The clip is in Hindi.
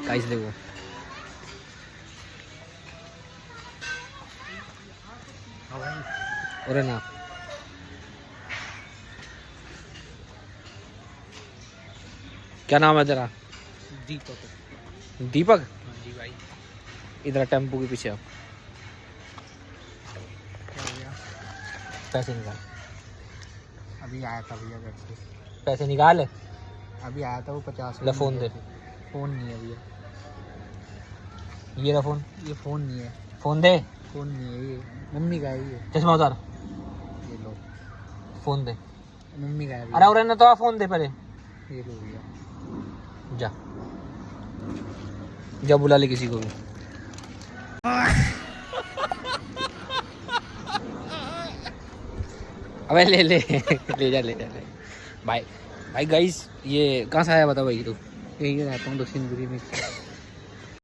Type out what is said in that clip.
गाइस देखो अरे ना क्या नाम है तेरा? दीपक। दीपक। हाँ जी भाई। इधर टेम्पो के पीछे आओ। क्या हो गया? पैसे निकाल। अभी आया था भैया घर से। पैसे निकाल। अभी आया था वो 50 ले फोन दे। फ़ोन नहीं है भैया। ये रहा फोन। ये फ़ोन नहीं है। फोन दे। फ़ोन नहीं है ये, मम्मी का है ये। चश्मा उतार। ये लो, फोन दे। मम्मी का है अरे भैया। और ना तो आ, फोन दे पहले। ये लो भैया। जा जा बुला ले किसी को भी। अबे ले ले ले जा ले जा ले। भाई भाई गाइस ये कहाँ से आया बता भाई तू? यही रहता हूँ दक्षिणपुरी में।